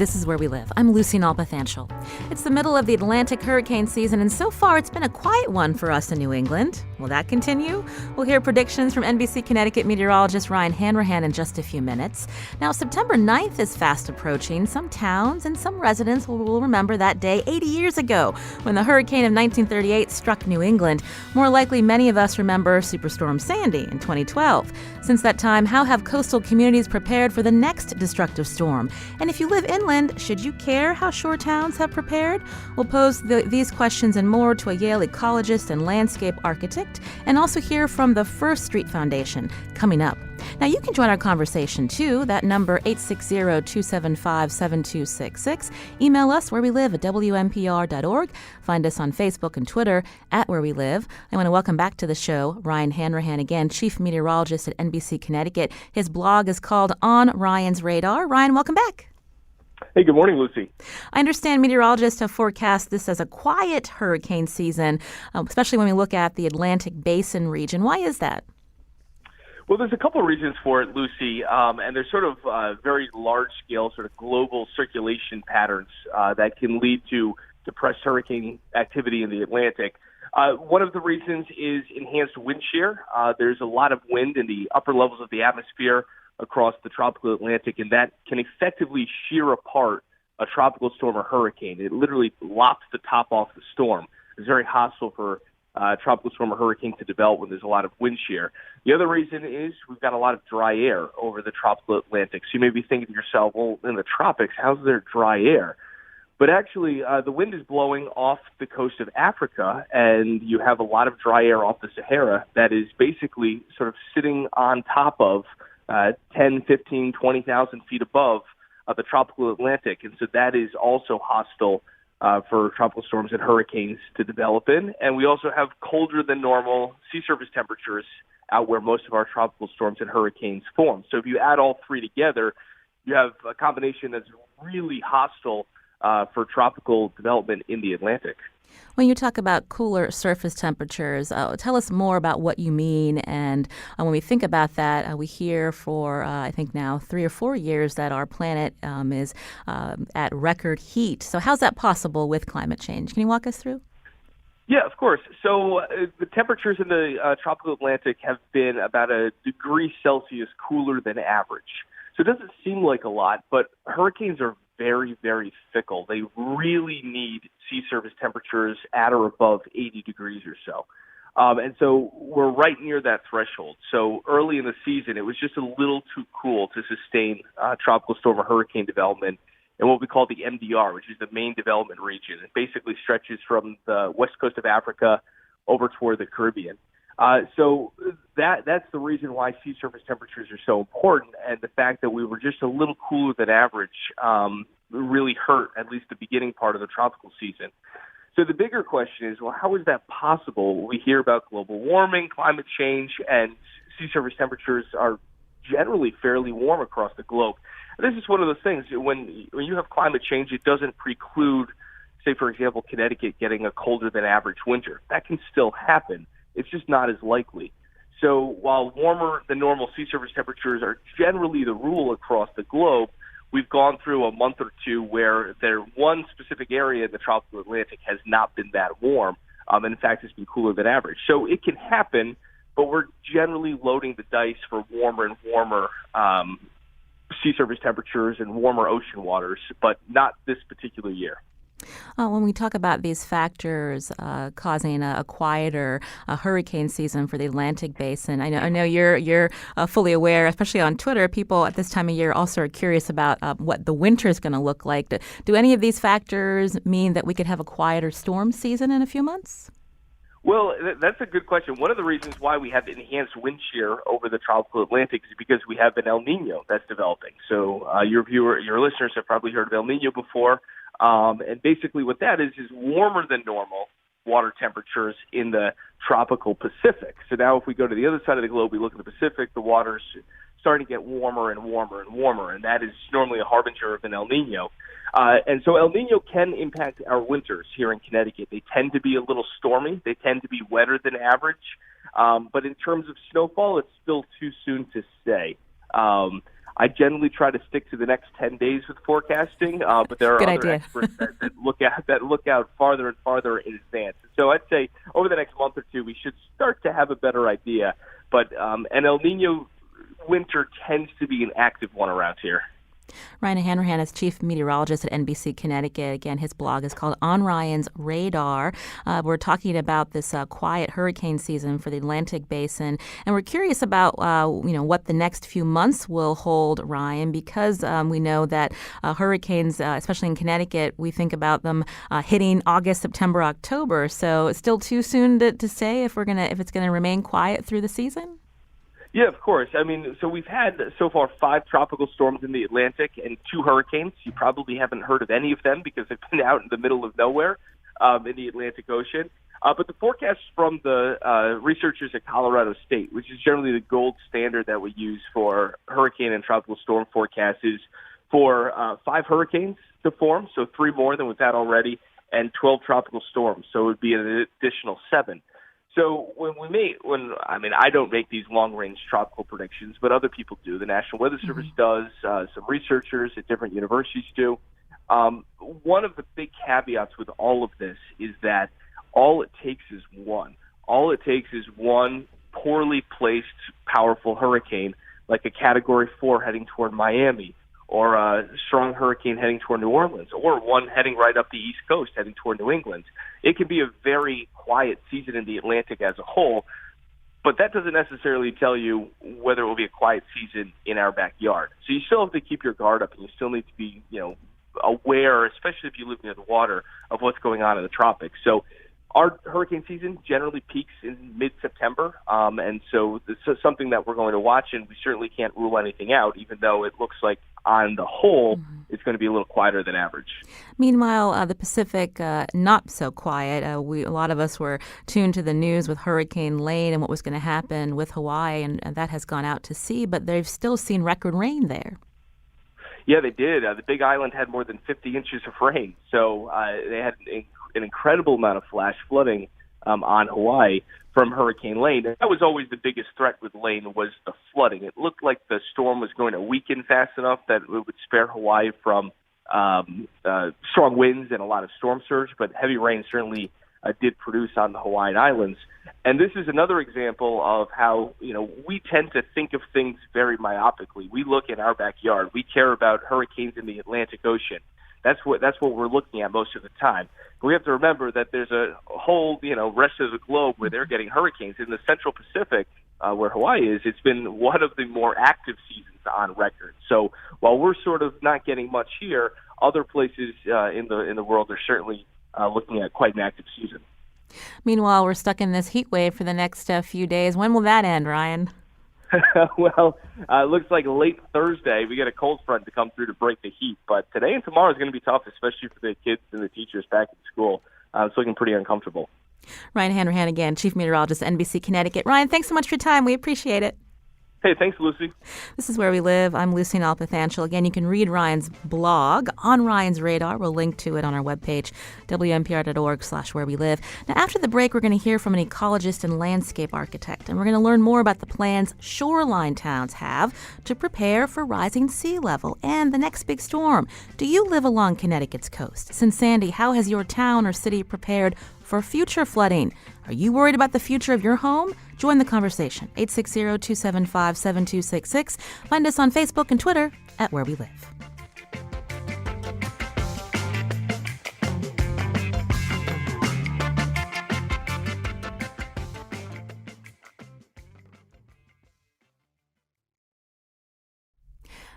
This is Where We Live. I'm Lucy Nalpathanchel. It's the middle of the Atlantic hurricane season, and so far it's been a quiet one for us in New England. Will that continue? We'll hear predictions from NBC Connecticut meteorologist Ryan Hanrahan in just a few minutes. Now, September 9th is fast approaching. Some towns and some residents will remember that day 80 years ago when the hurricane of 1938 struck New England. More likely, many of us remember Superstorm Sandy in 2012. Since that time, how have coastal communities prepared for the next destructive storm? And if you live inland, should you care how shore towns have prepared? We'll pose these questions and more to a Yale ecologist and landscape architect, and also hear from the First Street Foundation coming up. Now, you can join our conversation, too. That number, 860-275-7266. Email us, wherewelive@wnpr.org. Find us on Facebook and Twitter, @wherewelive. I want to welcome back to the show Ryan Hanrahan again, chief meteorologist at NBC Connecticut. His blog is called On Ryan's Radar. Ryan, welcome back. Hey, good morning, Lucy. I understand meteorologists have forecast this as a quiet hurricane season, especially when we look at the Atlantic Basin region. Why is that? Well, there's a couple of reasons for it, Lucy, and there's sort of very large-scale sort of global circulation patterns that can lead to depressed hurricane activity in the Atlantic. One of the reasons is enhanced wind shear. There's a lot of wind in the upper levels of the atmosphere across the tropical Atlantic, and that can effectively shear apart a tropical storm or hurricane. It literally lops the top off the storm. It's very hostile for tropical storm or hurricane to develop when there's a lot of wind shear. The other reason is we've got a lot of dry air over the tropical Atlantic. So you may be thinking to yourself, well, in the tropics, how's there dry air? But actually, the wind is blowing off the coast of Africa, and you have a lot of dry air off the Sahara that is basically sort of sitting on top of 10, 15, 20,000 feet above the tropical Atlantic. And so that is also hostile for tropical storms and hurricanes to develop in. And we also have colder than normal sea surface temperatures out where most of our tropical storms and hurricanes form. So if you add all three together, you have a combination that's really hostile for tropical development in the Atlantic. When you talk about cooler surface temperatures, tell us more about what you mean. And when we think about that, we hear for, I think now 3 or 4 years that our planet is at record heat. So how's that possible with climate change? Can you walk us through? Yeah, of course. So the temperatures in the tropical Atlantic have been about a degree Celsius cooler than average. So it doesn't seem like a lot, but hurricanes are very, very fickle. They really need sea surface temperatures at or above 80 degrees or so. And so we're right near that threshold. So early in the season, it was just a little too cool to sustain tropical storm or hurricane development in what we call the MDR, which is the main development region. It basically stretches from the west coast of Africa over toward the Caribbean. So that's the reason why sea surface temperatures are so important, and the fact that we were just a little cooler than average really hurt at least the beginning part of the tropical season. So the bigger question is, well, how is that possible? We hear about global warming, climate change, and sea surface temperatures are generally fairly warm across the globe. And this is one of those things, when you have climate change, it doesn't preclude, say, for example, Connecticut getting a colder than average winter. That can still happen. It's just not as likely. So while warmer than normal sea surface temperatures are generally the rule across the globe, we've gone through a month or two where one specific area in the tropical Atlantic has not been that warm. And in fact, it's been cooler than average. So it can happen, but we're generally loading the dice for warmer and warmer sea surface temperatures and warmer ocean waters, but not this particular year. When we talk about these factors causing a quieter hurricane season for the Atlantic Basin, I know you're fully aware, especially on Twitter, people at this time of year also are curious about what the winter is going to look like. Do any of these factors mean that we could have a quieter storm season in a few months? Well, that's a good question. One of the reasons why we have enhanced wind shear over the tropical Atlantic is because we have an El Nino that's developing. So your listeners have probably heard of El Nino before. And basically what that is warmer than normal water temperatures in the tropical Pacific. So now if we go to the other side of the globe, we look at the Pacific, the water's starting to get warmer and warmer and warmer, and that is normally a harbinger of an El Nino. And so El Nino can impact our winters here in Connecticut. They tend to be a little stormy. They tend to be wetter than average. But in terms of snowfall, it's still too soon to say. I generally try to stick to the next 10 days with forecasting, but there are Good other idea. experts that look out farther and farther in advance. So I'd say over the next month or two, we should start to have a better idea. But an El Nino winter tends to be an active one around here. Ryan Hanrahan is chief meteorologist at NBC Connecticut. Again, his blog is called On Ryan's Radar. We're talking about this quiet hurricane season for the Atlantic Basin, and we're curious about what the next few months will hold, Ryan, because we know that hurricanes, especially in Connecticut, we think about them hitting August, September, October. So it's still too soon to say if it's gonna remain quiet through the season. Yeah, of course. I mean, so we've had so far 5 tropical storms in the Atlantic and 2 hurricanes. You probably haven't heard of any of them because they've been out in the middle of nowhere in the Atlantic Ocean. But the forecast from the researchers at Colorado State, which is generally the gold standard that we use for hurricane and tropical storm forecasts, is for 5 hurricanes to form, so 3 more than we've had already, and 12 tropical storms, so it would be an additional 7. So I don't make these long-range tropical predictions, but other people do. The National Weather Service does. Some researchers at different universities do. One of the big caveats with all of this is that all it takes is one. All it takes is one poorly placed, powerful hurricane, like a Category 4 heading toward Miami, or a strong hurricane heading toward New Orleans, or one heading right up the East Coast heading toward New England. It can be a very quiet season in the Atlantic as a whole, but that doesn't necessarily tell you whether it will be a quiet season in our backyard. So you still have to keep your guard up, and you still need to be, aware, especially if you live near the water, of what's going on in the tropics. So our hurricane season generally peaks in mid-September, and so this is something that we're going to watch, and we certainly can't rule anything out, even though it looks like on the whole, it's going to be a little quieter than average. Meanwhile, the Pacific, not so quiet. A lot of us were tuned to the news with Hurricane Lane and what was going to happen with Hawaii, and that has gone out to sea, but they've still seen record rain there. Yeah, they did. The Big Island had more than 50 inches of rain, so they had an incredible amount of flash flooding on Hawaii from Hurricane Lane. That was always the biggest threat with Lane, was the flooding. It looked like the storm was going to weaken fast enough that it would spare Hawaii from strong winds and a lot of storm surge, but heavy rain certainly did produce on the Hawaiian Islands. And this is another example of how, we tend to think of things very myopically. We look in our backyard. We care about hurricanes in the Atlantic Ocean. That's what we're looking at most of the time. But we have to remember that there's a whole, rest of the globe where they're getting hurricanes. In the Central Pacific, where Hawaii is, it's been one of the more active seasons on record. So while we're sort of not getting much here, other places in the world are certainly looking at quite an active season. Meanwhile, we're stuck in this heat wave for the next few days. When will that end, Ryan? Well, it looks like late Thursday we get a cold front to come through to break the heat. But today and tomorrow is going to be tough, especially for the kids and the teachers back in school. It's looking pretty uncomfortable. Ryan Hanrahan again, chief meteorologist at NBC Connecticut. Ryan, thanks so much for your time. We appreciate it. Hey, thanks, Lucy. This is Where We Live. I'm Lucy Nalpathanchel. Again, you can read Ryan's blog on Ryan's Radar. We'll link to it on our webpage, WNPR.org/wherewelive. Now, after the break, we're going to hear from an ecologist and landscape architect, and we're going to learn more about the plans shoreline towns have to prepare for rising sea level and the next big storm. Do you live along Connecticut's coast? Since Sandy, how has your town or city prepared for future flooding? Are you worried about the future of your home? Join the conversation. 860-275-7266. Find us on Facebook and Twitter at Where We Live.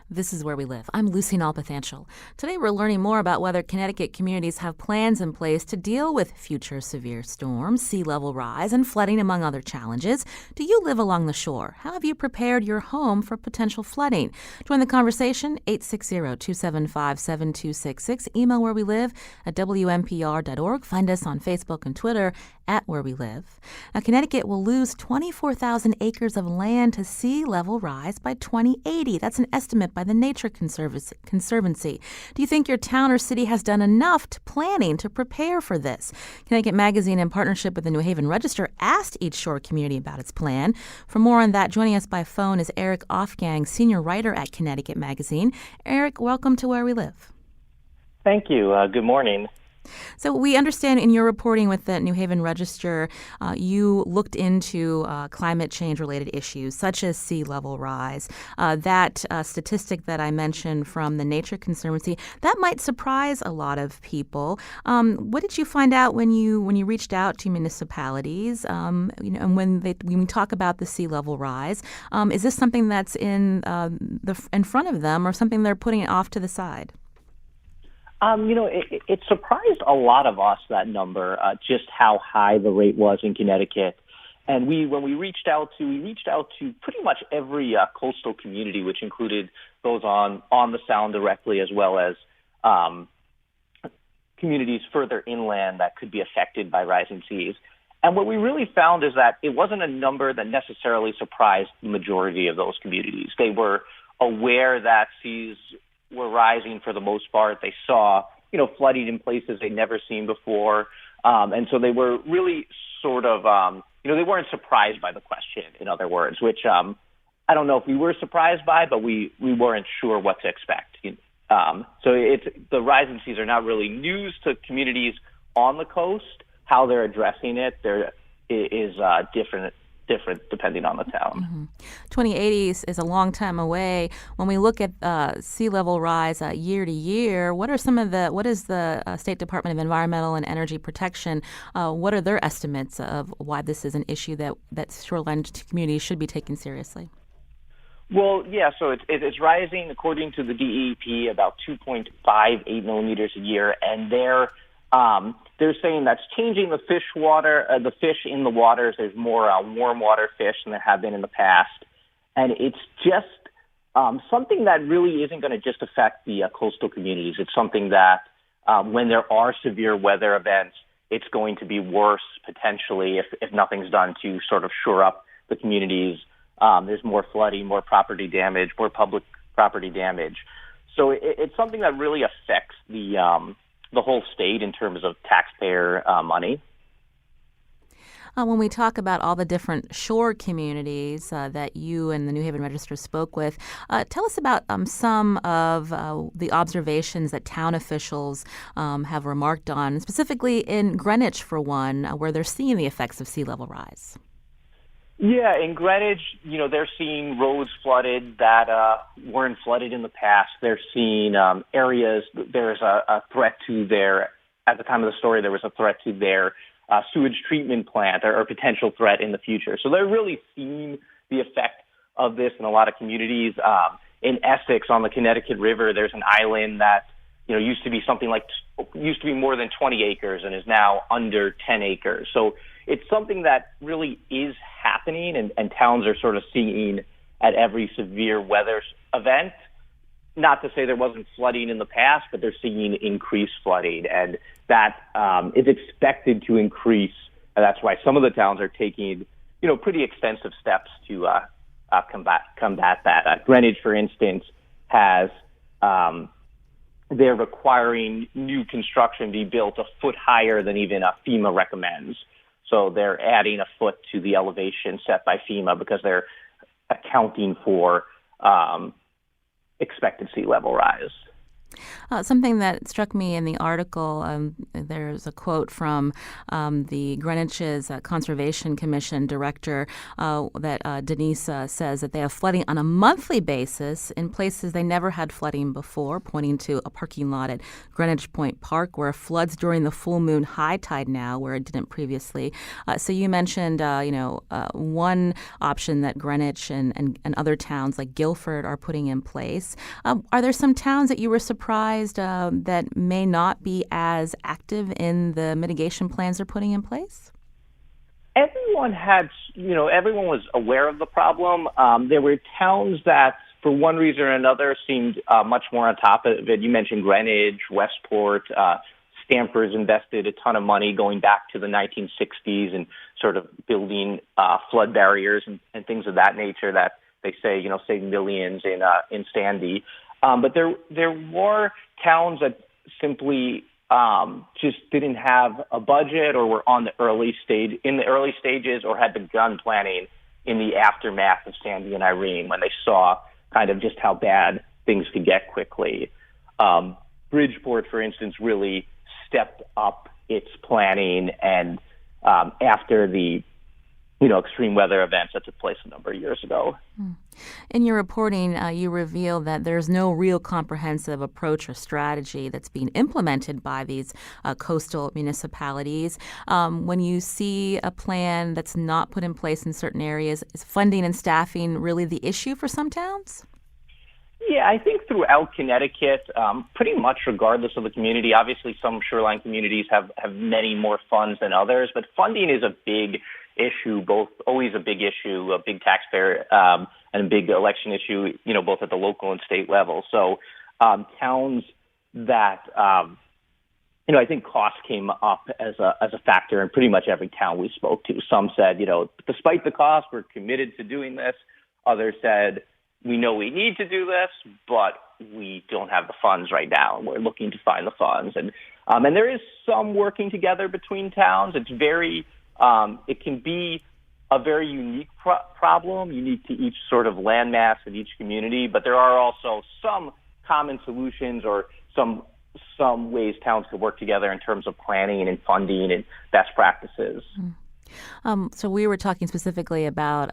This is Where We Live. I'm Lucy Nalpathanchel. Today we're learning more about whether Connecticut communities have plans in place to deal with future severe storms, sea level rise, and flooding, among other challenges. Do you live along the shore? How have you prepared your home for potential flooding? Join the conversation, 860-275-7266. Email Where We Live at WNPR.org. Find us on Facebook and Twitter at Where We Live. Now, Connecticut will lose 24,000 acres of land to sea level rise by 2080. That's an estimate by by the Nature Conservancy. Do you think your town or city has done enough planning to prepare for this? Connecticut Magazine, in partnership with the New Haven Register, asked each shore community about its plan. For more on that, joining us by phone is Eric Offgang, senior writer at Connecticut Magazine. Eric, welcome to Where We Live. Thank you. Good morning. So we understand in your reporting with the New Haven Register, you looked into climate change-related issues such as sea level rise. That statistic that I mentioned from the Nature Conservancy, that might surprise a lot of people. What did you find out when you reached out to municipalities? And when we talk about the sea level rise, is this something that's in front of them or something they're putting off to the side? It surprised a lot of us, that number, just how high the rate was in Connecticut. And when we reached out to pretty much every coastal community, which included those on the Sound directly, as well as communities further inland that could be affected by rising seas. And what we really found is that it wasn't a number that necessarily surprised the majority of those communities. They were aware that seas were rising for the most part. They saw, flooding in places they'd never seen before. And so they were really sort of, they weren't surprised by the question, in other words, which I don't know if we were surprised by, but we weren't sure what to expect. So the rising seas are not really news to communities on the coast. How they're addressing it is different depending on the town. Mm-hmm. 2080 is a long time away. When we look at sea level rise year to year, what is the State Department of Environmental and Energy Protection? What are their estimates of why this is an issue that shoreline communities should be taken seriously? Well, yeah, so it's rising, according to the DEP, about 2.58 millimeters a year, and they're saying that's changing the fish in the waters. There's more warm water fish than there have been in the past. And it's just something that really isn't going to just affect the coastal communities. It's something that when there are severe weather events, it's going to be worse potentially if nothing's done to sort of shore up the communities. There's more flooding, more property damage, more public property damage. So it's something that really affects the whole state in terms of taxpayer money. When we talk about all the different shore communities that you and the New Haven Register spoke with, tell us about some of the observations that town officials have remarked on, specifically in Greenwich, for one, where they're seeing the effects of sea level rise. Yeah, in Greenwich, they're seeing roads flooded that weren't flooded in the past. They're seeing areas, there's a threat to at the time of the story, there was a threat to their sewage treatment plant or potential threat in the future. So they're really seeing the effect of this in a lot of communities. In Essex, on the Connecticut River, there's an island that used to be more than 20 acres and is now under 10 acres. So it's something that really is happening, and towns are sort of seeing at every severe weather event. Not to say there wasn't flooding in the past, but they're seeing increased flooding, and that is expected to increase. And that's why some of the towns are taking, pretty extensive steps to combat that. Greenwich, for instance, has they're requiring new construction be built a foot higher than even FEMA recommends. So they're adding a foot to the elevation set by FEMA because they're accounting for expected sea level rise. Something that struck me in the article, there's a quote from the Greenwich's Conservation Commission director that Denise says that they have flooding on a monthly basis in places they never had flooding before, pointing to a parking lot at Greenwich Point Park where it floods during the full moon high tide now, where it didn't previously. So you mentioned, one option that Greenwich and other towns like Guilford are putting in place. Are there some towns that you were surprised that may not be as active in the mitigation plans they're putting in place? Everyone was aware of the problem. There were towns that, for one reason or another, seemed much more on top of it. You mentioned Greenwich, Westport. Stamford's invested a ton of money going back to the 1960s and sort of building flood barriers and things of that nature that they say, save millions in Sandy. But there were towns that simply just didn't have a budget or were in the early stages or had begun planning in the aftermath of Sandy and Irene when they saw kind of just how bad things could get quickly. Bridgeport, for instance, really stepped up its planning, and after the extreme weather events that took place a number of years ago. In your reporting, you reveal that there's no real comprehensive approach or strategy that's being implemented by these coastal municipalities. When you see a plan that's not put in place in certain areas, is funding and staffing really the issue for some towns? Yeah, I think throughout Connecticut, pretty much regardless of the community, obviously some shoreline communities have many more funds than others, but funding is a big issue, always a big issue, a big taxpayer and a big election issue, both at the local and state level. So towns that, I think cost came up as a factor in pretty much every town we spoke to. Some said, despite the cost, we're committed to doing this. Others said, we know we need to do this, but we don't have the funds right now, and we're looking to find the funds. And there is some working together between towns. It's very it can be a very unique problem, unique to each sort of landmass in each community, but there are also some common solutions or some ways towns could work together in terms of planning and funding and best practices. So we were talking specifically about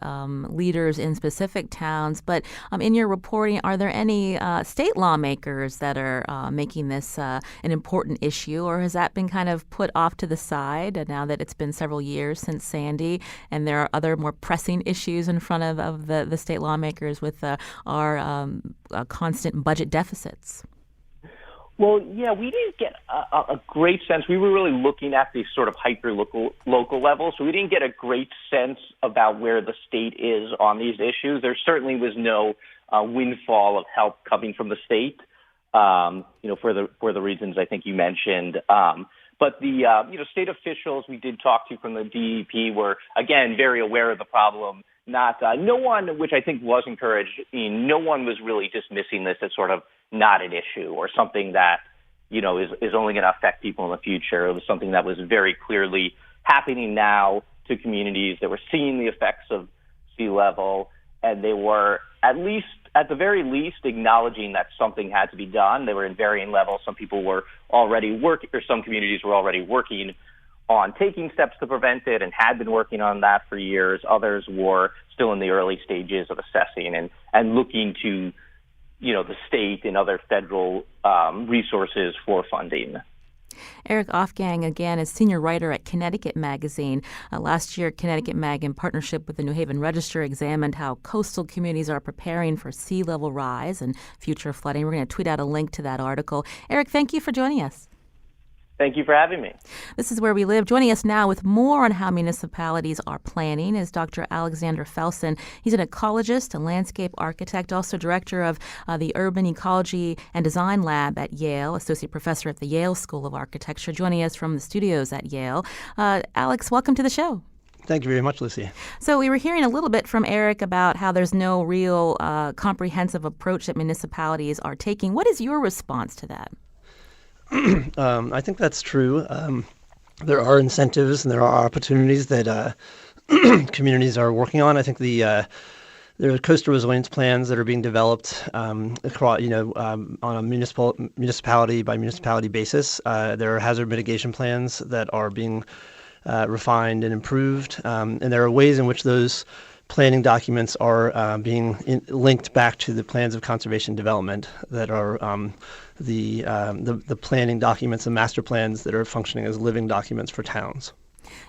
leaders in specific towns, but in your reporting, are there any state lawmakers that are making this an important issue, or has that been kind of put off to the side now that it's been several years since Sandy and there are other more pressing issues in front of the state lawmakers with our constant budget deficits? Well, yeah, we didn't get a great sense. We were really looking at the sort of hyper-local level, so we didn't get a great sense about where the state is on these issues. There certainly was no windfall of help coming from the state, for the reasons I think you mentioned. But the state officials we did talk to from the DEP were, again, very aware of the problem. No one, which I think was encouraging, no one was really dismissing this as sort of not an issue or something that, is only going to affect people in the future. It was something that was very clearly happening now to communities that were seeing the effects of sea level, and they were at the very least acknowledging that something had to be done. They were in varying levels. Some people were already working, or some communities were already working on taking steps to prevent it and had been working on that for years. Others were still in the early stages of assessing and looking to, the state and other federal resources for funding. Eric Ofgang, again, is senior writer at Connecticut Magazine. Last year, Connecticut Mag, in partnership with the New Haven Register, examined how coastal communities are preparing for sea level rise and future flooding. We're going to tweet out a link to that article. Eric, thank you for joining us. Thank you for having me. This is Where We Live. Joining us now with more on how municipalities are planning is Dr. Alexander Felsen. He's an ecologist, a landscape architect, also director of the Urban Ecology and Design Lab at Yale, associate professor at the Yale School of Architecture, joining us from the studios at Yale. Alex, welcome to the show. Thank you very much, Lucy. So we were hearing a little bit from Eric about how there's no real comprehensive approach that municipalities are taking. What is your response to that? I think that's true. There are incentives and there are opportunities that communities are working on. I think there are coastal resilience plans that are being developed across, on a municipality by municipality basis. There are hazard mitigation plans that are being refined and improved, and there are ways in which those planning documents are being linked back to the plans of conservation development that are the planning documents and master plans that are functioning as living documents for towns.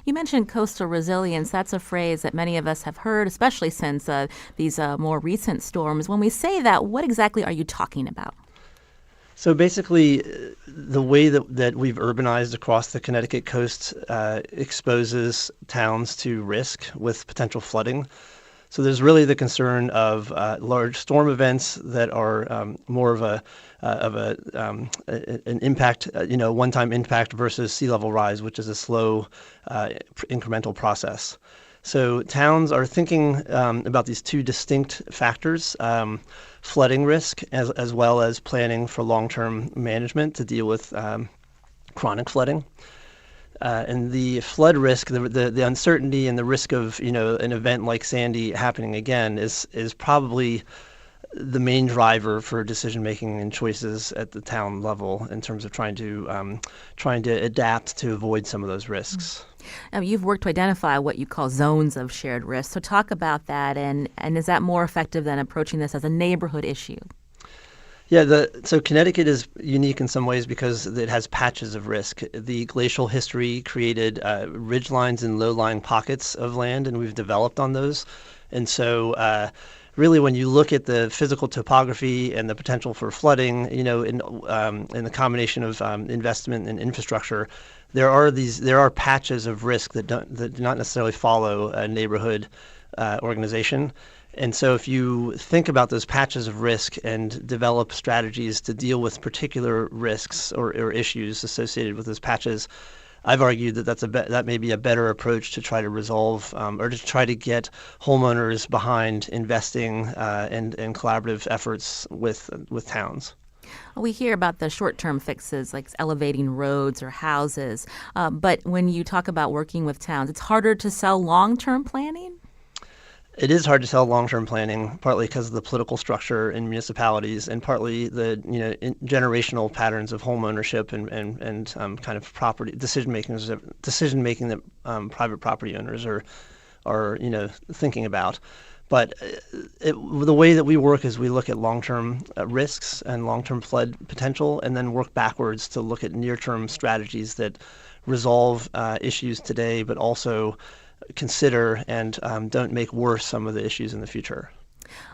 You mentioned coastal resilience. That's a phrase that many of us have heard, especially since these more recent storms. When we say that, what exactly are you talking about? So basically, the way that we've urbanized across the Connecticut coast exposes towns to risk with potential flooding. So there's really the concern of large storm events that are more of an impact, one-time impact versus sea level rise, which is a slow incremental process. So towns are thinking about these two distinct factors, flooding risk as well as planning for long-term management to deal with chronic flooding. And the flood risk, the uncertainty and the risk of an event like Sandy happening again is probably the main driver for decision making and choices at the town level in terms of trying to adapt to avoid some of those risks. Now, you've worked to identify what you call zones of shared risk. So talk about that, and is that more effective than approaching this as a neighborhood issue? Yeah, so Connecticut is unique in some ways because it has patches of risk. The glacial history created ridgelines and low-lying pockets of land, and we've developed on those. And so really when you look at the physical topography and the potential for flooding, in the combination of investment and infrastructure, there are patches of risk that do not necessarily follow a neighborhood organization. And so if you think about those patches of risk and develop strategies to deal with particular risks or issues associated with those patches, I've argued that that may be a better approach to try to resolve or to try to get homeowners behind investing and collaborative efforts with towns. We hear about the short-term fixes like elevating roads or houses, but when you talk about working with towns, it's harder to sell long-term planning? It is hard to sell long-term planning, partly because of the political structure in municipalities, and partly the generational patterns of home ownership and kind of property decision making that private property owners are thinking about. But the way that we work is we look at long-term risks and long-term flood potential, and then work backwards to look at near-term strategies that resolve issues today, but also consider and don't make worse some of the issues in the future.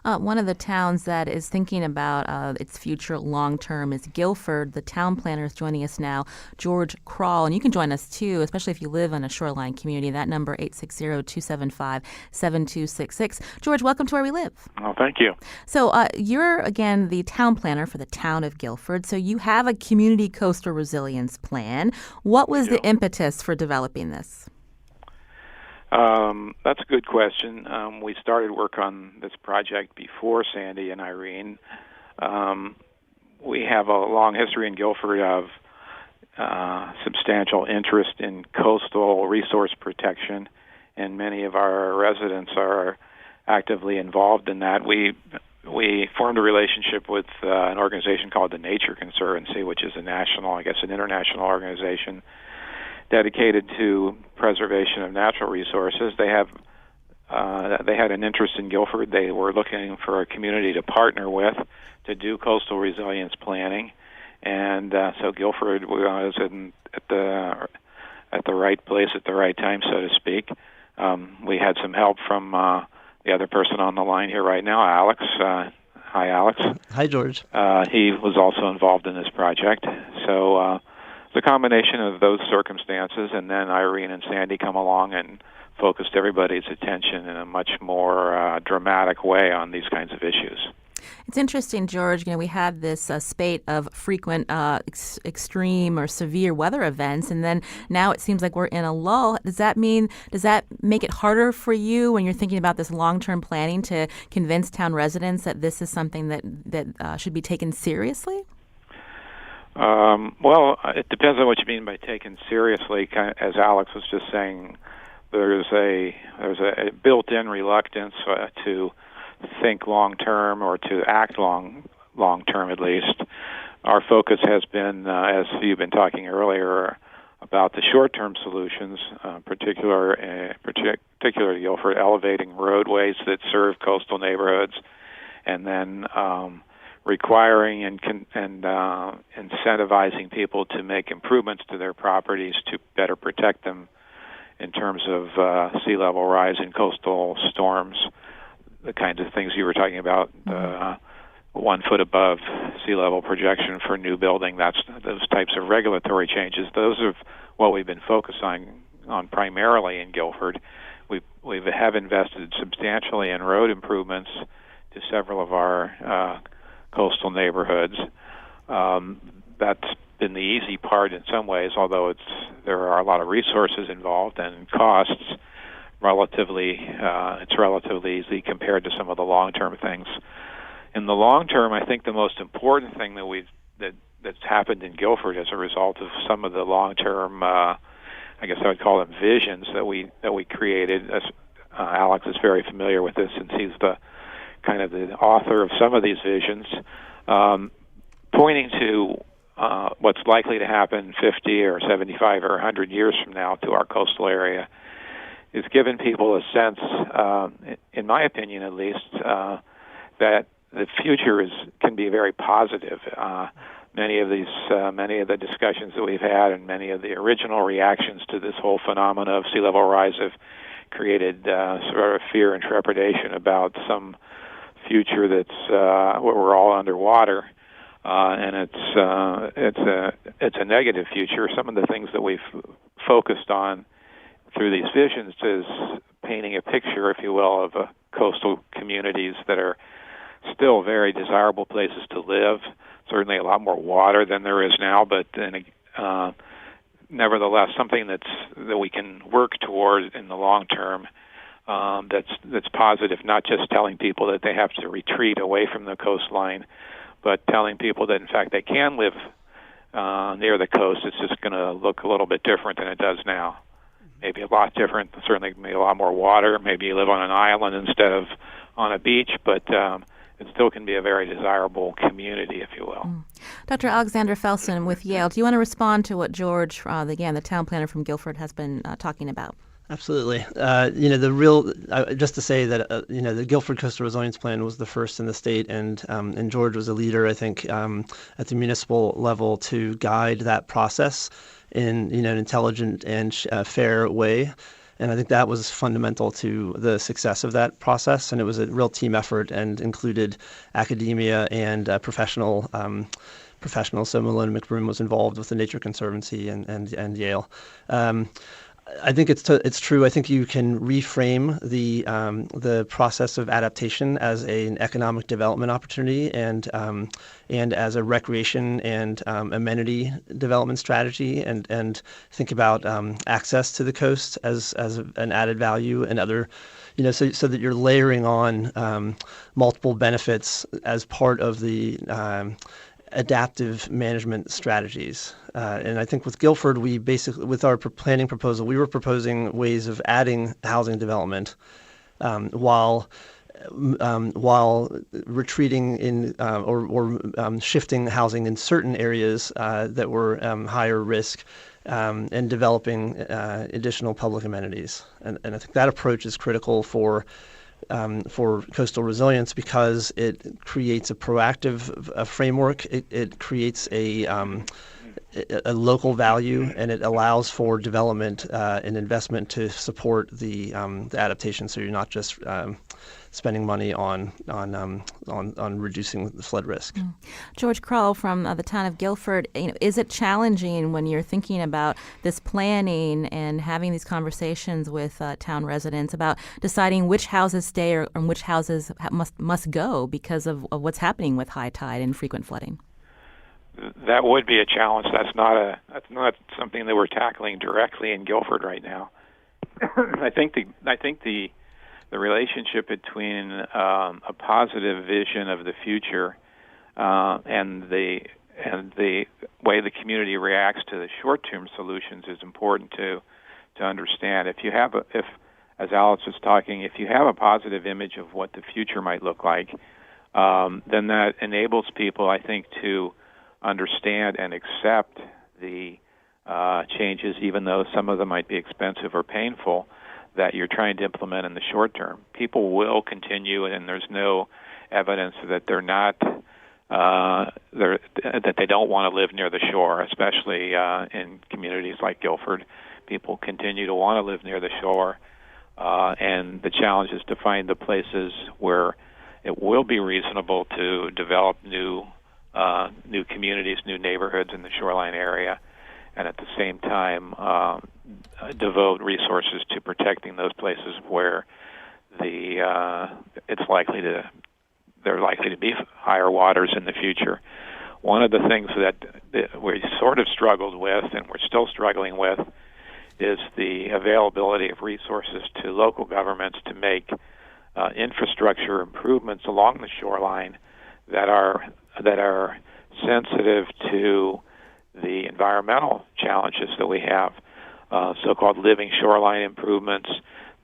One of the towns that is thinking about its future long-term is Guilford. The town planner is joining us now, George Kroll. And you can join us, too, especially if you live in a shoreline community. That number, 860-275-7266. George, welcome to Where We Live. Oh, thank you. So you're, again, the town planner for the town of Guilford. So you have a community coastal resilience plan. What was the impetus for developing this? That's a good question. We started work on this project before Sandy and Irene. We have a long history in Guilford of substantial interest in coastal resource protection, and many of our residents are actively involved in that. We formed a relationship with an organization called the Nature Conservancy, which is an international organization dedicated to preservation of natural resources. They had an interest in Guilford. They were looking for a community to partner with to do coastal resilience planning, and so Guilford was at the right place at the right time, so to speak. We had some help from the other person on the line here right now, Alex. Hi, Alex. Hi, George. He was also involved in this project. So the combination of those circumstances, and then Irene and Sandy come along and focused everybody's attention in a much more dramatic way on these kinds of issues. It's interesting, George. We had this spate of frequent extreme or severe weather events, and then now it seems like we're in a lull. Does that make it harder for you when you're thinking about this long-term planning to convince town residents that this is something that should be taken seriously? Well, it depends on what you mean by taken seriously. As Alex was just saying, there's a built-in reluctance to think long-term or to act long-term at least. Our focus has been, as you've been talking earlier, about the short-term solutions, particularly for elevating roadways that serve coastal neighborhoods, and then requiring and incentivizing people to make improvements to their properties to better protect them in terms of sea level rise and coastal storms, the kinds of things you were talking about, 1 foot above sea level projection for new building. Those types of regulatory changes. Those are what we've been focusing on primarily in Guilford. We have invested substantially in road improvements to several of our coastal neighborhoods. That's been the easy part in some ways, although there are a lot of resources involved and costs. relatively easy compared to some of the long-term things. In the long term, I think the most important thing that's happened in Guilford as a result of some of the long-term, I guess I would call them visions that we created. Alex is very familiar with this since he's the author of some of these visions, pointing to what's likely to happen 50 or 75 or 100 years from now to our coastal area is giving people a sense, in my opinion at least, that the future can be very positive. Many of the discussions that we've had and many of the original reactions to this whole phenomena of sea level rise have created sort of fear and trepidation about some future that's where we're all underwater, and it's a negative future. Some of the things that we've focused on through these visions is painting a picture, if you will, of coastal communities that are still very desirable places to live. Certainly a lot more water than there is now, but nevertheless something that we can work toward in the long term. That's positive. Not just telling people that they have to retreat away from the coastline, but telling people that in fact they can live near the coast. It's just going to look a little bit different than it does now. Maybe a lot different. Certainly, maybe a lot more water. Maybe you live on an island instead of on a beach, but it still can be a very desirable community, if you will. Dr. Alexander Felsen with Yale, do you want to respond to what George, the town planner from Guilford, has been talking about? Absolutely. Just to say that the Guilford Coastal Resilience Plan was the first in the state, and George was a leader, I think, at the municipal level to guide that process in an intelligent and fair way. And I think that was fundamental to the success of that process. And it was a real team effort and included academia and professionals. So Malone McBroom was involved with the Nature Conservancy and Yale. I think it's true. I think you can reframe the process of adaptation as an economic development opportunity and as a recreation and amenity development strategy, and think about access to the coast as an added value and other, so that you're layering on multiple benefits as part of the adaptive management strategies. And I think with Guilford, we basically, with our planning proposal, we were proposing ways of adding housing development while retreating in or shifting housing in certain areas that were higher risk, and developing additional public amenities. And I think that approach is critical for coastal resilience because it creates a proactive framework. It creates a local value, and it allows for development and investment to support the adaptation. So you're not just spending money on reducing the flood risk. George Krull from the town of Guilford, is it challenging when you're thinking about this planning and having these conversations with town residents about deciding which houses stay or which houses must go because of what's happening with high tide and frequent flooding? That would be a challenge. That's not something that we're tackling directly in Guilford right now. I think the relationship between a positive vision of the future and the way the community reacts to the short-term solutions is important to understand. If, as Alex was talking, if you have a positive image of what the future might look like, then that enables people, I think, to understand and accept the changes, even though some of them might be expensive or painful, that you're trying to implement in the short term. People will continue, and there's no evidence that they're not that they don't want to live near the shore, especially in communities like Guilford. People continue to want to live near the shore, and the challenge is to find the places where it will be reasonable to develop new communities, new neighborhoods in the shoreline area, and at the same time devote resources to protecting those places where there are likely to be higher waters in the future. One of the things that we sort of struggled with, and we're still struggling with, is the availability of resources to local governments to make infrastructure improvements along the shoreline that are sensitive to the environmental challenges that we have, so-called living shoreline improvements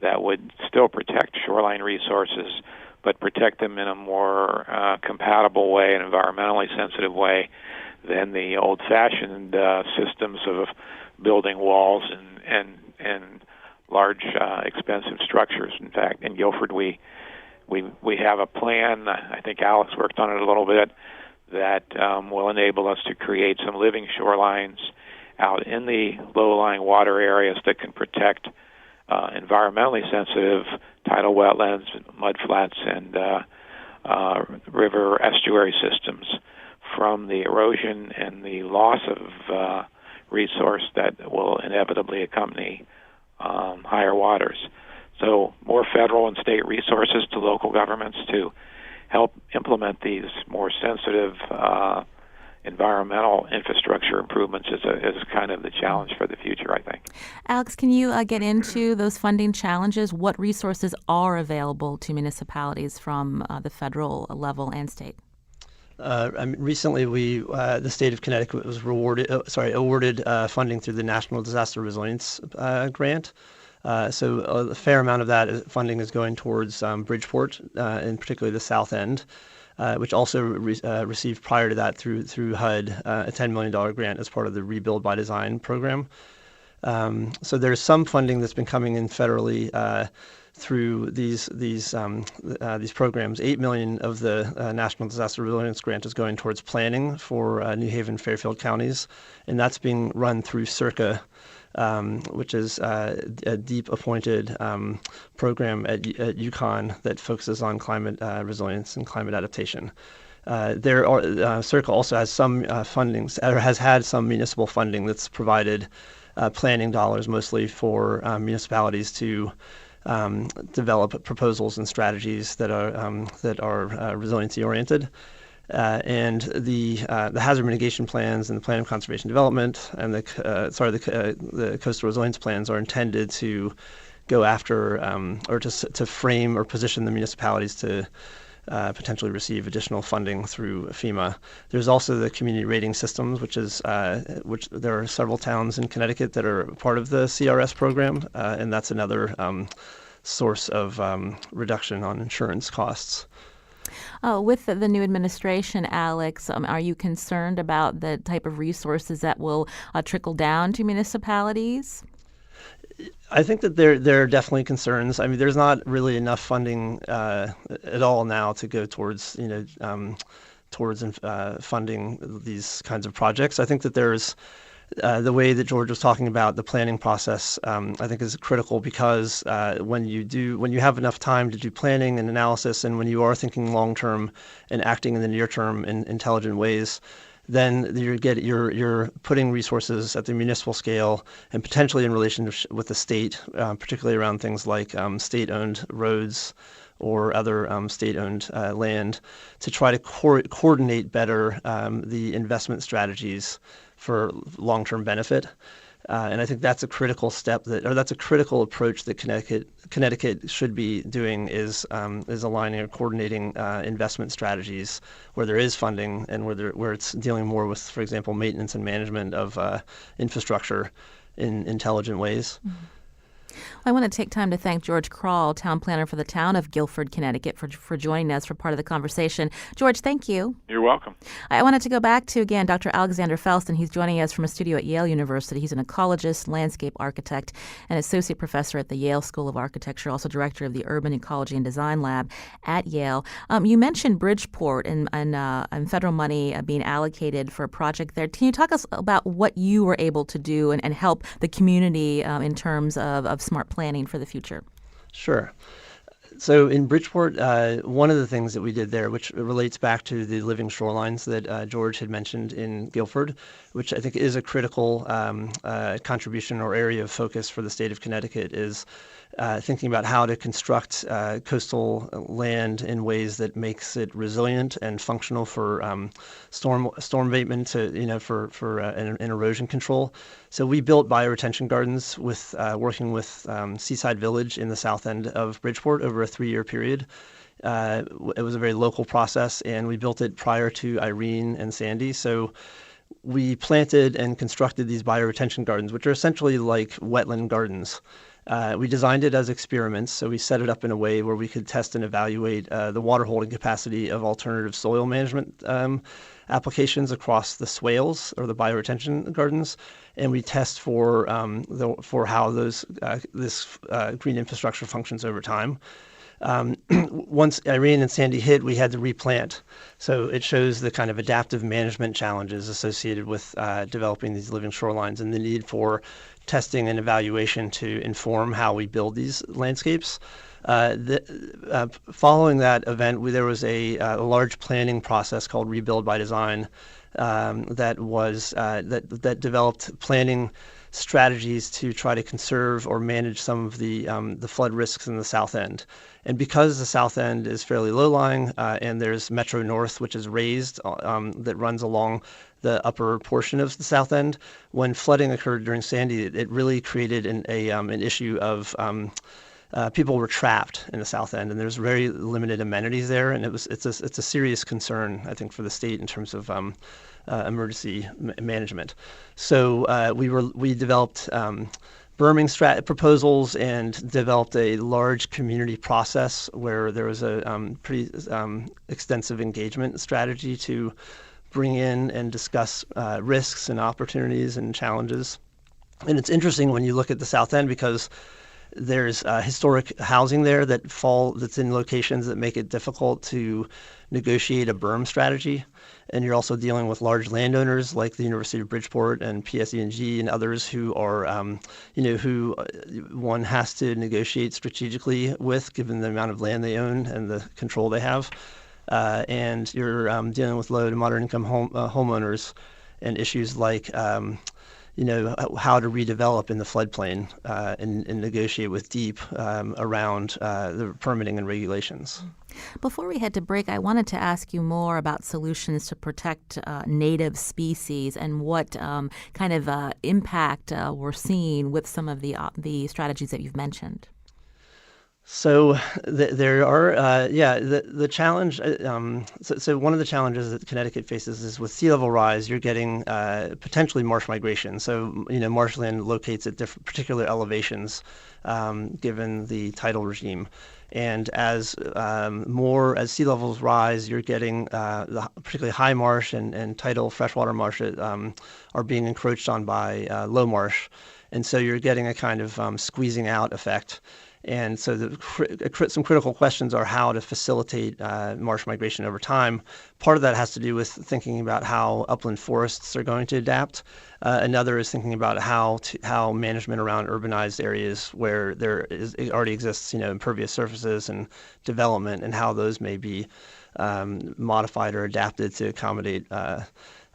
that would still protect shoreline resources, but protect them in a more compatible way, an environmentally sensitive way than the old-fashioned systems of building walls and large, expensive structures. In fact, in Guilford, we have a plan. I think Alex worked on it a little bit, that will enable us to create some living shorelines out in the low-lying water areas that can protect environmentally sensitive tidal wetlands, mudflats, and river estuary systems from the erosion and the loss of resource that will inevitably accompany higher waters. So more federal and state resources to local governments to help implement these more sensitive environmental infrastructure improvements is kind of the challenge for the future, I think. Alex, can you get into those funding challenges? What resources are available to municipalities from the federal level and state? Recently, the state of Connecticut was awarded funding through the National Disaster Resilience Grant. So a fair amount of that funding is going towards Bridgeport, and particularly the South End, which also received prior to that through HUD a $10 million grant as part of the Rebuild by Design program. So there's some funding that's been coming in federally through these programs. $8 million of the National Disaster Resilience Grant is going towards planning for New Haven, Fairfield counties, and that's being run through CIRCA, which is a deep appointed program at UConn that focuses on climate resilience and climate adaptation. CIRCA also has some fundings, or has had some municipal funding that's provided planning dollars mostly for municipalities to develop proposals and strategies that are resiliency oriented. And the hazard mitigation plans and the plan of conservation development and the coastal resilience plans are intended to go after or to frame or position the municipalities to potentially receive additional funding through FEMA. There's also the community rating systems, which there are several towns in Connecticut that are part of the CRS program, and that's another source of reduction on insurance costs. With the new administration, Alex, are you concerned about the type of resources that will trickle down to municipalities? I think that there are definitely concerns. I mean, there's not really enough funding at all now to go towards funding these kinds of projects. I think that there's the way that George was talking about the planning process, I think is critical, because when you have enough time to do planning and analysis, and when you are thinking long term and acting in the near term in intelligent ways, then you're putting resources at the municipal scale and potentially in relation with the state, particularly around things like state-owned roads or other state-owned land, to try to coordinate better the investment strategies for long-term benefit. And I think that's a critical that's a critical approach that Connecticut should be doing, is aligning or coordinating investment strategies where there is funding and where it's dealing more with, for example, maintenance and management of infrastructure in intelligent ways. Mm-hmm. I want to take time to thank George Kral, town planner for the town of Guilford, Connecticut, for joining us for part of the conversation. George, thank you. You're welcome. I wanted to go back to, again, Dr. Alexander Felston. He's joining us from a studio at Yale University. He's an ecologist, landscape architect, and associate professor at the Yale School of Architecture, also director of the Urban Ecology and Design Lab at Yale. You mentioned Bridgeport and federal money being allocated for a project there. Can you talk us about what you were able to do and help the community in terms of smart planning for the future? Sure. So in Bridgeport, one of the things that we did there, which relates back to the living shorelines that George had mentioned in Guilford, which I think is a critical contribution or area of focus for the state of Connecticut, is thinking about how to construct coastal land in ways that makes it resilient and functional for storm abatement, and erosion control. So we built bioretention gardens with working with Seaside Village in the south end of Bridgeport over a 3-year period. It was a very local process, and we built it prior to Irene and Sandy. So we planted and constructed these bioretention gardens, which are essentially like wetland gardens. We designed it as experiments, so we set it up in a way where we could test and evaluate the water holding capacity of alternative soil management applications across the swales or the bioretention gardens, and we test for how this green infrastructure functions over time. Once Irene and Sandy hit, we had to replant. So it shows the kind of adaptive management challenges associated with developing these living shorelines and the need for testing and evaluation to inform how we build these landscapes. Following that event, there was a large planning process called Rebuild by Design that developed planning strategies to try to conserve or manage some of the flood risks in the south end. And because the south end is fairly low-lying and there's Metro North, which is raised, that runs along the upper portion of the south end, when flooding occurred during Sandy, it really created an issue of people were trapped in the south end, and there's very limited amenities there, and it's a serious concern, I think, for the state in terms of emergency management. So we developed berming proposals and developed a large community process where there was a pretty extensive engagement strategy to bring in and discuss risks and opportunities and challenges. And it's interesting when you look at the south end because there's historic housing there that's in locations that make it difficult to negotiate a berm strategy. And you're also dealing with large landowners like the University of Bridgeport and PSE&G and others who are, who one has to negotiate strategically with, given the amount of land they own and the control they have. And you're dealing with low to moderate income homeowners and issues like how to redevelop in the floodplain and negotiate with DEEP around the permitting and regulations. Before we head to break, I wanted to ask you more about solutions to protect native species and what kind of impact we're seeing with some of the strategies that you've mentioned. So there are, the challenge. So one of the challenges that Connecticut faces is with sea level rise, you're getting potentially marsh migration. So marshland locates at particular elevations, given the tidal regime, and as sea levels rise, you're getting the particularly high marsh and tidal freshwater marsh are being encroached on by low marsh, and so you're getting a kind of squeezing out effect. And so some critical questions are how to facilitate marsh migration over time. Part of that has to do with thinking about how upland forests are going to adapt. Another is thinking about how management around urbanized areas where it already exists, impervious surfaces and development, and how those may be modified or adapted to accommodate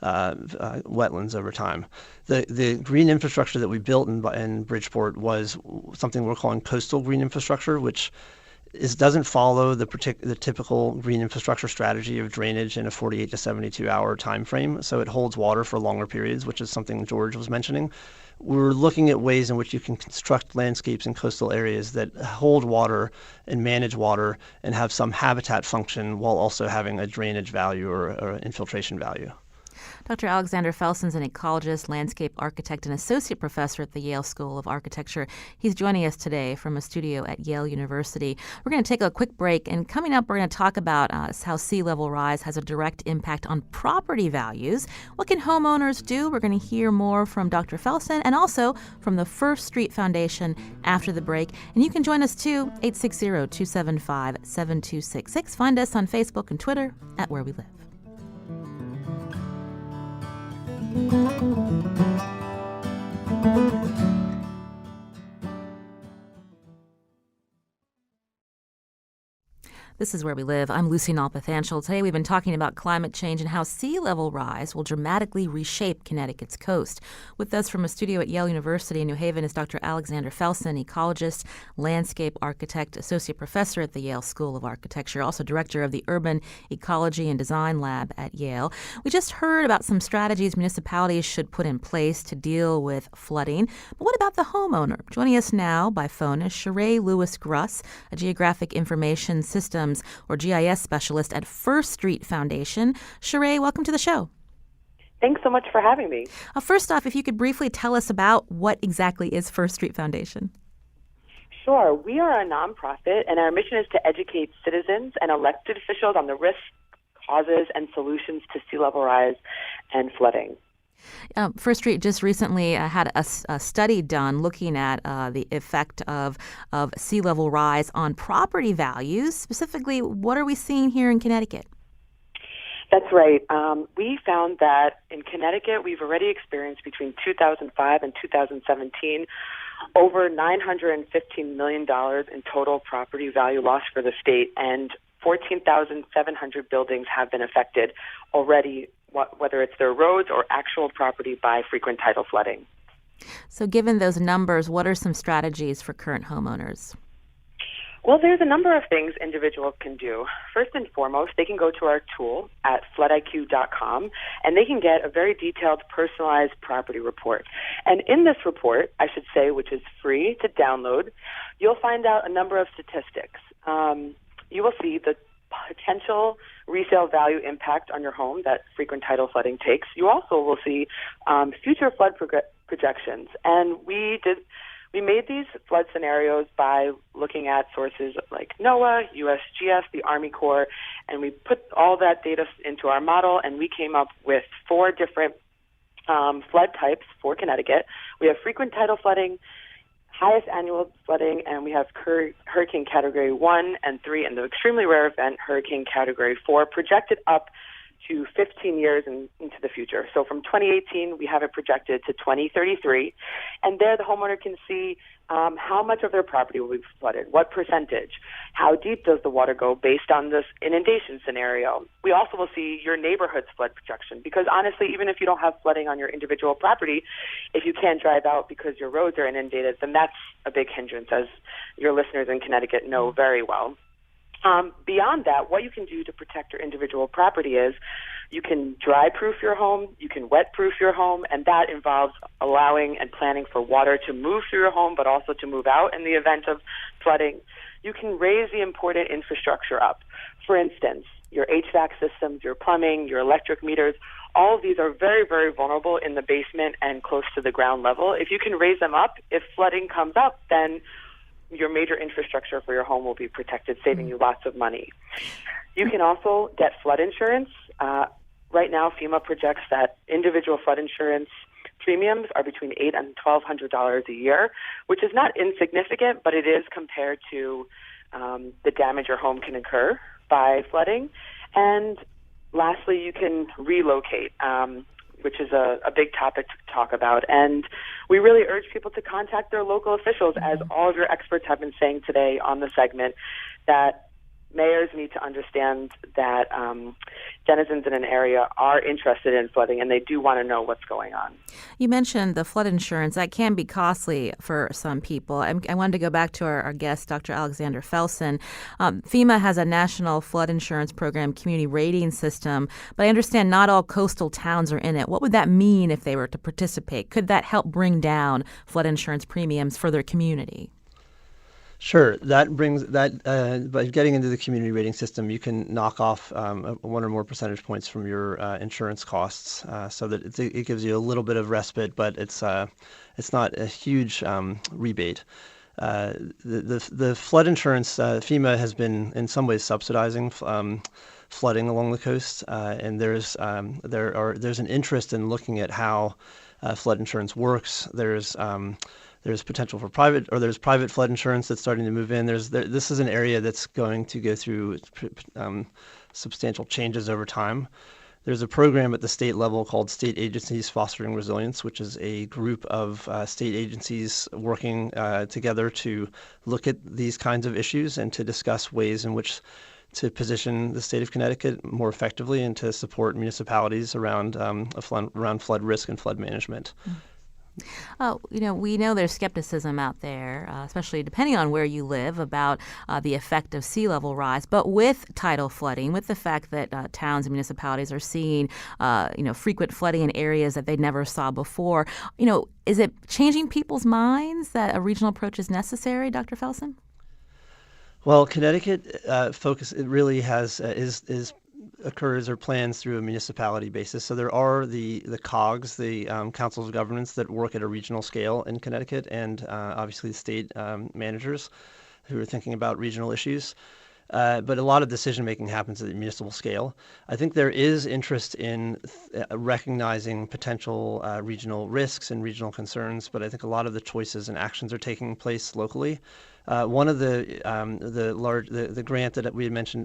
wetlands over time. The green infrastructure that we built in Bridgeport was something we're calling coastal green infrastructure, which doesn't follow the typical green infrastructure strategy of drainage in a 48 to 72 hour time frame. So it holds water for longer periods, which is something George was mentioning. We're looking at ways in which you can construct landscapes in coastal areas that hold water and manage water and have some habitat function while also having a drainage value or infiltration value. Dr. Alexander Felson's an ecologist, landscape architect, and associate professor at the Yale School of Architecture. He's joining us today from a studio at Yale University. We're going to take a quick break, and coming up, we're going to talk about how sea level rise has a direct impact on property values. What can homeowners do? We're going to hear more from Dr. Felson and also from the First Street Foundation after the break. And you can join us too, 860-275-7266. Find us on Facebook and Twitter at Where We Live. This is Where We Live. I'm Lucy Nalpathanchel. Today we've been talking about climate change and how sea level rise will dramatically reshape Connecticut's coast. With us from a studio at Yale University in New Haven is Dr. Alexander Felsen, ecologist, landscape architect, associate professor at the Yale School of Architecture, also director of the Urban Ecology and Design Lab at Yale. We just heard about some strategies municipalities should put in place to deal with flooding. But what about the homeowner? Joining us now by phone is Sheree Lewis-Gruss, a Geographic Information Systems or GIS specialist at First Street Foundation. Sheree, welcome to the show. Thanks so much for having me. First off, if you could briefly tell us about what exactly is First Street Foundation. Sure. We are a nonprofit, and our mission is to educate citizens and elected officials on the risks, causes, and solutions to sea level rise and flooding. First Street just recently had a study done looking at the effect of sea level rise on property values. Specifically, what are we seeing here in Connecticut? That's right. We found that in Connecticut, we've already experienced between 2005 and 2017 over $915 million in total property value loss for the state, and 14,700 buildings have been affected already, whether it's their roads or actual property, by frequent tidal flooding. So given those numbers, what are some strategies for current homeowners? Well, there's a number of things individuals can do. First and foremost, they can go to our tool at floodiq.com, and they can get a very detailed, personalized property report. And in this report, I should say, which is free to download, you'll find out a number of statistics. You will see the potential resale value impact on your home that frequent tidal flooding takes. You also will see future flood projections. And we made these flood scenarios by looking at sources like NOAA, USGS, the Army Corps, and we put all that data into our model, and we came up with 4 different flood types for Connecticut. We have frequent tidal flooding, highest annual flooding, and we have hurricane category 1 and 3, and the extremely rare event, hurricane category 4, projected up to 15 years into the future. So from 2018, we have it projected to 2033, and there the homeowner can see how much of their property will be flooded, what percentage, how deep does the water go based on this inundation scenario. We also will see your neighborhood's flood projection, because honestly, even if you don't have flooding on your individual property, if you can't drive out because your roads are inundated, then that's a big hindrance, as your listeners in Connecticut know very well. Beyond that, what you can do to protect your individual property is you can dry-proof your home, you can wet-proof your home, and that involves allowing and planning for water to move through your home, but also to move out in the event of flooding. You can raise the important infrastructure up. For instance, your HVAC systems, your plumbing, your electric meters, all of these are very, very vulnerable in the basement and close to the ground level. If you can raise them up, if flooding comes up, then your major infrastructure for your home will be protected, saving you lots of money. You can also get flood insurance. Right now, FEMA projects that individual flood insurance premiums are between $800 and $1,200 a year, which is not insignificant, but it is compared to the damage your home can incur by flooding. And lastly, you can relocate, which is a big topic to talk about. And we really urge people to contact their local officials, as all of your experts have been saying today on the segment, that mayors need to understand that denizens in an area are interested in flooding, and they do want to know what's going on. You mentioned the flood insurance. That can be costly for some people. I wanted to go back to our guest, Dr. Alexander Felsen. FEMA has a national flood insurance program, community rating system, but I understand not all coastal towns are in it. What would that mean if they were to participate? Could that help bring down flood insurance premiums for their community? Sure. That brings that by getting into the community rating system, you can knock off 1 or more percentage points from your insurance costs, so that it gives you a little bit of respite, but it's not a huge rebate. The flood insurance, FEMA has been in some ways subsidizing flooding along the coast, and there's an interest in looking at how flood insurance works. There's potential for there's private flood insurance that's starting to move in. This is an area that's going to go through substantial changes over time. There's a program at the state level called State Agencies Fostering Resilience, which is a group of state agencies working together to look at these kinds of issues and to discuss ways in which to position the state of Connecticut more effectively and to support municipalities around around flood risk and flood management. We know there's skepticism out there, especially depending on where you live, about the effect of sea level rise. But with tidal flooding, with the fact that towns and municipalities are seeing, frequent flooding in areas that they never saw before, is it changing people's minds that a regional approach is necessary, Dr. Felsen? Well, Connecticut focus it really has occurs or plans through a municipality basis. So there are the COGs, the councils of governments that work at a regional scale in Connecticut, and obviously the state managers who are thinking about regional issues. But a lot of decision making happens at the municipal scale. I think there is interest in recognizing potential regional risks and regional concerns, but I think a lot of the choices and actions are taking place locally. One of the grant that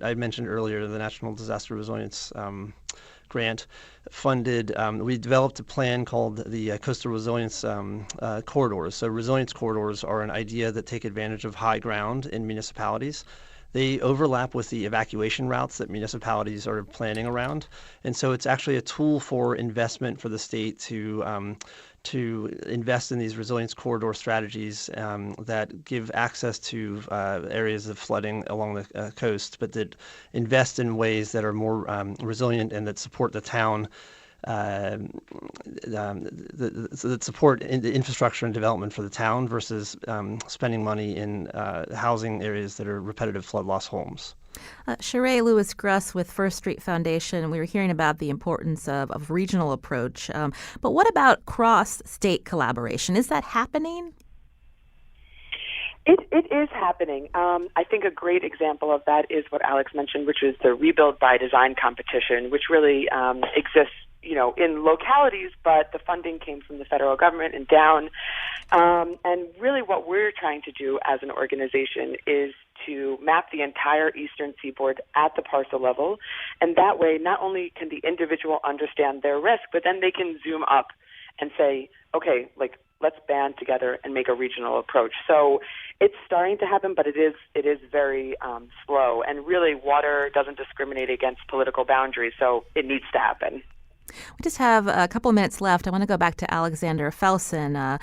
I mentioned earlier, the National Disaster Resilience grant, funded. We developed a plan called the Coastal Resilience Corridors. So resilience corridors are an idea that take advantage of high ground in municipalities. They overlap with the evacuation routes that municipalities are planning around, and so it's actually a tool for investment for the state to invest in these resilience corridor strategies that give access to areas of flooding along the coast, but that invest in ways that are more resilient and that support the town, that support the infrastructure and development for the town versus spending money in housing areas that are repetitive flood loss homes. Sheree Lewis-Gruss with First Street Foundation. We were hearing about the importance of regional approach. But what about cross-state collaboration? Is that happening? It is happening. I think a great example of that is what Alex mentioned, which is the Rebuild by Design competition, which really exists, in localities, but the funding came from the federal government and down. And really what we're trying to do as an organization is to map the entire eastern seaboard at the parcel level. And that way, not only can the individual understand their risk, but then they can zoom up and say, okay, let's band together and make a regional approach. So it's starting to happen, but it is very slow. And really, water doesn't discriminate against political boundaries, so it needs to happen. We just have a couple of minutes left. I want to go back to Alexander Felsen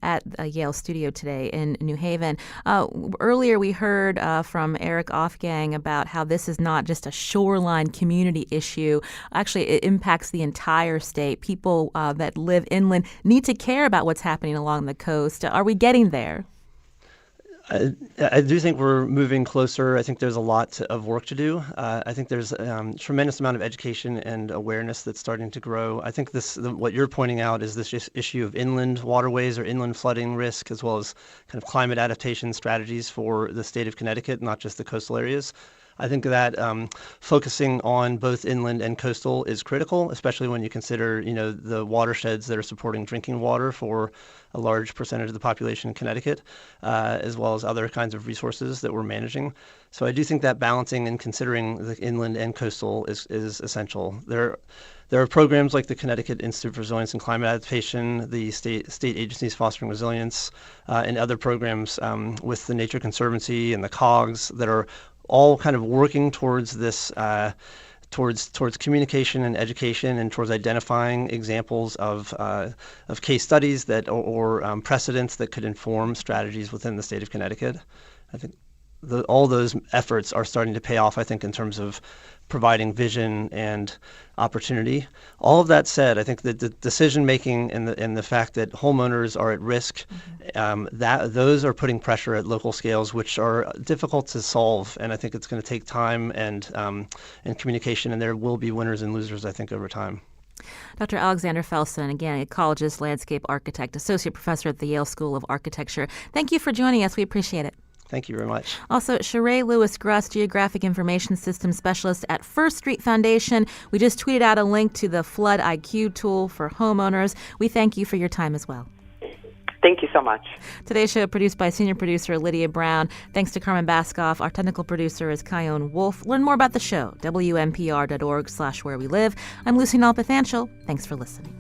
at Yale Studio today in New Haven. Earlier we heard from Eric Othgang about how this is not just a shoreline community issue. Actually, it impacts the entire state. People that live inland need to care about what's happening along the coast. Are we getting there? I do think we're moving closer. I think there's a lot of work to do. I think there's a tremendous amount of education and awareness that's starting to grow. I think what you're pointing out is this issue of inland waterways or inland flooding risk, as well as kind of climate adaptation strategies for the state of Connecticut, not just the coastal areas. I think that focusing on both inland and coastal is critical, especially when you consider, the watersheds that are supporting drinking water for a large percentage of the population in Connecticut, as well as other kinds of resources that we're managing. So I do think that balancing and considering the inland and coastal is essential. There are programs like the Connecticut Institute for Resilience and Climate Adaptation, the state agencies fostering resilience, and other programs with the Nature Conservancy and the COGs that are all kind of working towards this, towards communication and education, and towards identifying examples of case studies that or precedents that could inform strategies within the state of Connecticut. I think all those efforts are starting to pay off, I think, in terms of providing vision and opportunity. All of that said, I think that the decision making and the fact that homeowners are at risk, those are putting pressure at local scales, which are difficult to solve. And I think it's going to take time and communication, and there will be winners and losers, I think, over time. Dr. Alexander Felsen, again, ecologist, landscape architect, associate professor at the Yale School of Architecture. Thank you for joining us. We appreciate it. Thank you very much. Also, Sheree Lewis-Gruss, Geographic Information Systems Specialist at First Street Foundation. We just tweeted out a link to the Flood IQ tool for homeowners. We thank you for your time as well. Thank you so much. Today's show produced by senior producer Lydia Brown. Thanks to Carmen Baskoff. Our technical producer is Kyone Wolf. Learn more about the show, WNPR.org/where we live. I'm Lucy Nalpathanchel. Thanks for listening.